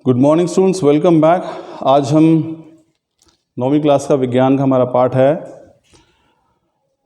Good morning students, welcome back. आज हम 9वीं class का विज्ञान का हमारा पाठ है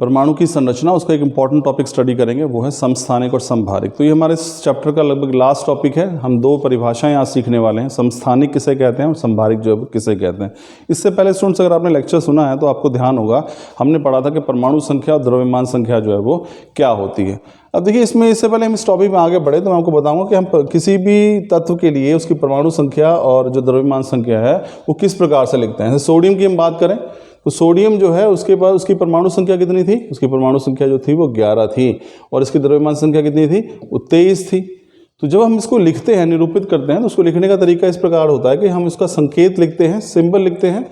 परमाणु की संरचना। उसका एक इंपॉर्टेंट टॉपिक स्टडी करेंगे, वो है समस्थानिक और समभारिक। तो ये हमारे इस चैप्टर का लगभग लास्ट टॉपिक है। हम दो परिभाषाएं आज सीखने वाले हैं, समस्थानिक किसे कहते हैं और समभारिक जो है किसे कहते हैं। इससे पहले स्टूडेंट्स अगर आपने लेक्चर सुना है तो आपको ध्यान होगा, हमने पढ़ा था कि परमाणु संख्या और द्रव्यमान संख्या जो है वो क्या होती है। अब देखिए, इससे पहले हम इस टॉपिक में आगे बढ़े तो मैं आपको बताऊंगा कि हम किसी भी तत्व के लिए उसकी परमाणु संख्या और जो द्रव्यमान संख्या है वो किस प्रकार से लिखते हैं। जैसे सोडियम की हम बात करें तो सोडियम जो है उसके पास उसकी परमाणु संख्या कितनी थी? उसकी परमाणु संख्या जो थी वो 11 थी और इसकी द्रव्यमान संख्या कितनी थी? वो 23 थी। तो जब हम इसको लिखते हैं, निरूपित करते हैं, तो उसको लिखने का तरीका इस प्रकार होता है कि हम इसका संकेत लिखते हैं, सिंबल लिखते हैं,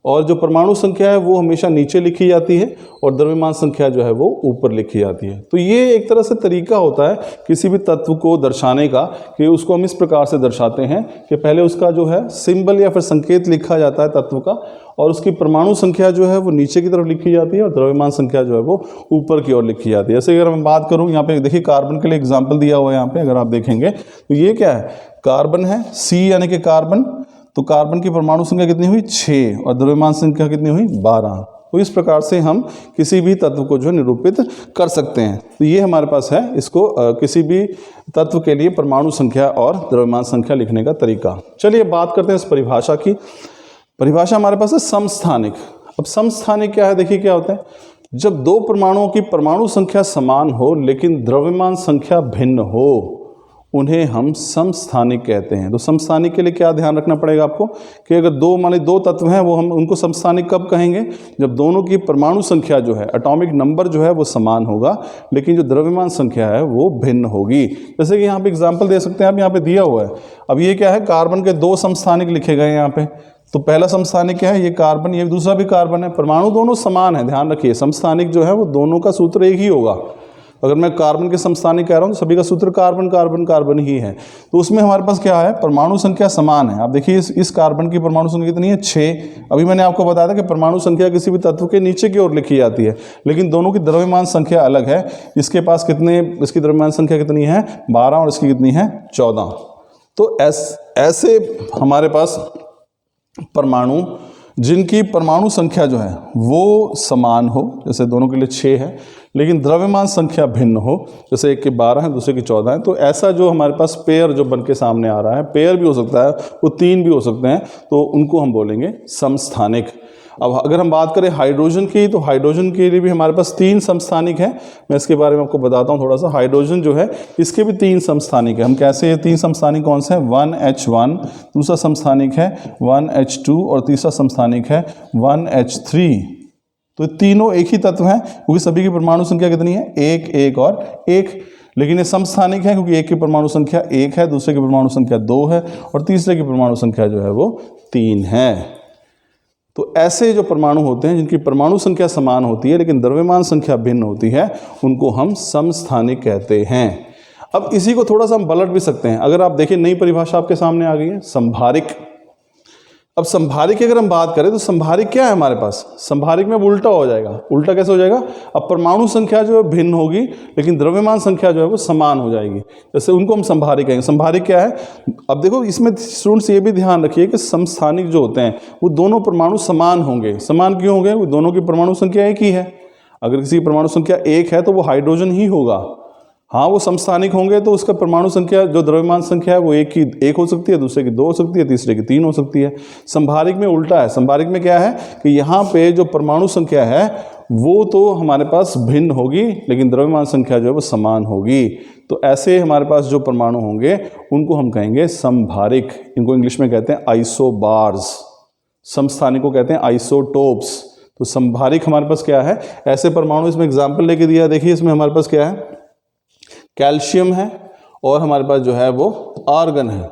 और जो परमाणु संख्या है वो हमेशा नीचे लिखी जाती है और द्रव्यमान संख्या जो है वो ऊपर लिखी जाती है। तो ये एक तरह से तरीका होता है किसी भी तत्व को दर्शाने का, कि उसको हम इस प्रकार से दर्शाते हैं कि पहले उसका जो है सिंबल या फिर संकेत लिखा जाता है तत्व का, और उसकी परमाणु संख्या जो है वो नीचे की तरफ लिखी जाती है और द्रव्यमान संख्या जो है वो ऊपर की ओर लिखी जाती है। जैसे अगर मैं बात करूँ, यहाँ पे देखिए कार्बन के लिए एग्जाम्पल दिया हुआ है। यहाँ पे अगर आप देखेंगे तो ये क्या है? कार्बन है, सी यानी कि कार्बन। तो कार्बन की परमाणु संख्या कितनी हुई? 6, और द्रव्यमान संख्या कितनी हुई? 12। तो इस प्रकार से हम किसी भी तत्व को जो है निरूपित कर सकते हैं। तो ये हमारे पास है इसको किसी भी तत्व के लिए परमाणु संख्या और द्रव्यमान संख्या लिखने का तरीका। चलिए बात करते हैं इस परिभाषा की। परिभाषा हमारे पास है समस्थानिक। अब समस्थानिक क्या है? देखिए क्या होता है, जब दो परमाणुओं की परमाणु संख्या समान हो लेकिन द्रव्यमान संख्या भिन्न हो, उन्हें हम समस्थानिक कहते हैं। तो समस्थानिक के लिए क्या ध्यान रखना पड़ेगा आपको कि अगर मान लीजिए दो तत्व हैं, वो हम उनको समस्थानिक कब कहेंगे? जब दोनों की परमाणु संख्या जो है, एटॉमिक नंबर जो है वो समान होगा लेकिन जो द्रव्यमान संख्या है वो भिन्न होगी। जैसे कि यहाँ पे एग्जाम्पल दे सकते हैं आप, यहाँ पे दिया हुआ है। अब ये क्या है? कार्बन के 2 समस्थानिक लिखे गए हैं यहाँ पे। तो पहला समस्थानिक क्या है? ये कार्बन, ये दूसरा भी कार्बन है। परमाणु दोनों समान है, ध्यान रखिए। समस्थानिक जो है वो दोनों का सूत्र एक ही होगा। अगर मैं कार्बन के समस्थानिक कह रहा हूँ तो सभी का सूत्र कार्बन कार्बन कार्बन ही है। तो उसमें हमारे पास क्या है? परमाणु संख्या समान है। आप देखिए इस कार्बन की परमाणु संख्या कितनी है? 6। अभी मैंने आपको बताया था कि परमाणु संख्या किसी भी तत्व के नीचे की ओर लिखी जाती है, लेकिन दोनों की द्रव्यमान संख्या अलग है। इसके पास इसकी द्रव्यमान संख्या कितनी है? 12, और इसकी कितनी है? 14। तो ऐसे हमारे पास परमाणु जिनकी परमाणु संख्या जो है वो समान हो, जैसे दोनों के लिए 6 है, लेकिन द्रव्यमान संख्या भिन्न हो, जैसे एक की 12 है दूसरे की 14 है, तो ऐसा जो हमारे पास पेयर जो बन के सामने आ रहा है, पेयर भी हो सकता है, वो 3 भी हो सकते हैं, तो उनको हम बोलेंगे समस्थानिक। अब अगर हम बात करें हाइड्रोजन की, तो हाइड्रोजन के लिए भी हमारे पास 3 समस्थानिक हैं। मैं इसके बारे में आपको बताता हूँ थोड़ा सा। हाइड्रोजन जो है इसके भी 3 समस्थानिक है। हम कैसे? 3 समस्थानिक कौन से हैं? 1H1, दूसरा समस्थानिक है 1H2, और तीसरा समस्थानिक है 1H3। तो तीनों एक ही तत्व हैं क्योंकि सभी की परमाणु संख्या कितनी है? 1, 1 और 1। लेकिन ये समस्थानिक है क्योंकि एक की परमाणु संख्या 1 है, दूसरे की परमाणु संख्या 2 है, और तीसरे की परमाणु संख्या जो है वो 3 है। तो ऐसे जो परमाणु होते हैं जिनकी परमाणु संख्या समान होती है लेकिन द्रव्यमान संख्या भिन्न होती है, उनको हम समस्थानिक कहते हैं। अब इसी को थोड़ा सा हम पलट भी सकते हैं। अगर आप देखिए, नई परिभाषा आपके सामने आ गई है, संभारिक। अब संभारिक की अगर हम बात करें तो संभारिक क्या है हमारे पास? संभारिक में उल्टा हो जाएगा। उल्टा कैसे हो जाएगा? अब परमाणु संख्या जो है भिन्न होगी लेकिन द्रव्यमान संख्या जो है वो समान हो जाएगी, जैसे उनको हम संभारिक कहेंगे। संभारिक क्या है? अब देखो, इसमें स्टूडेंट्स ये भी ध्यान रखिए कि समस्थानिक जो होते हैं वो दोनों परमाणु समान होंगे। समान क्यों होंगे? वो दोनों की परमाणु संख्या एक ही है। अगर किसी की परमाणु संख्या 1 है तो वो हाइड्रोजन ही होगा। हाँ, वो समस्थानिक होंगे तो उसका परमाणु संख्या जो द्रव्यमान संख्या है वो एक हो सकती है, दूसरे की 2 हो सकती है, तीसरे की 3 हो सकती है। संभारिक में उल्टा है। संभारिक में क्या है कि यहाँ पे जो परमाणु संख्या है वो तो हमारे पास भिन्न होगी लेकिन द्रव्यमान संख्या जो है वो समान होगी। तो ऐसे हमारे पास जो परमाणु होंगे उनको हम कहेंगे संभारिक। इनको इंग्लिश में कहते हैं आइसोबार्स। समस्थानिक को कहते हैं आइसोटोप्स। तो संभारिक हमारे पास क्या है? ऐसे परमाणु। इसमें एग्जाम्पल लेके दिया, देखिए इसमें हमारे पास क्या है? कैल्शियम है और हमारे पास जो है वो आर्गन है।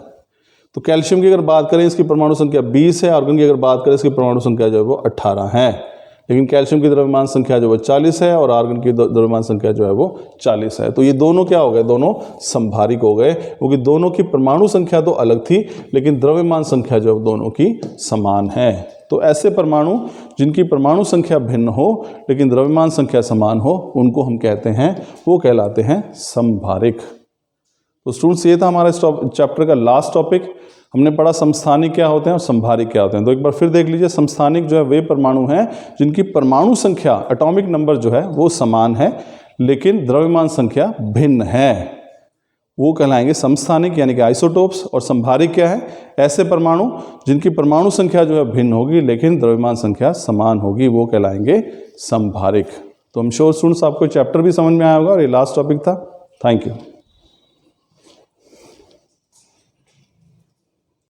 तो कैल्शियम की अगर बात करें इसकी परमाणु संख्या 20 है, आर्गन की अगर बात करें इसकी परमाणु संख्या जो है वो 18 है, लेकिन कैल्शियम की द्रव्यमान संख्या जो है 40 है और आर्गन की द्रव्यमान संख्या जो है वो 40 है। तो ये दोनों क्या हो गए? दोनों संभारिक हो गए क्योंकि दोनों की परमाणु संख्या तो अलग थी लेकिन द्रव्यमान संख्या जो है दोनों की समान है। तो ऐसे परमाणु जिनकी परमाणु संख्या भिन्न हो लेकिन द्रव्यमान संख्या समान हो, उनको हम कहते हैं, वो कहलाते हैं संभारिक। तो स्टूडेंट्स, ये था हमारा इस चैप्टर का लास्ट टॉपिक। हमने पढ़ा समस्थानिक क्या होते हैं और संभारिक क्या होते हैं। तो एक बार फिर देख लीजिए, समस्थानिक जो है वे परमाणु हैं जिनकी परमाणु संख्या, एटॉमिक नंबर जो है वो समान है लेकिन द्रव्यमान संख्या भिन्न है, वो कहलाएंगे समस्थानिक यानी कि आइसोटोप्स। और संभारिक क्या है? ऐसे परमाणु जिनकी परमाणु संख्या जो है भिन्न होगी लेकिन द्रव्यमान संख्या समान होगी, वो कहलाएंगे संभारिक। तो हम श्योर स्टूडेंट्स आपको चैप्टर भी समझ में आया होगा और ये लास्ट टॉपिक था। Thank you.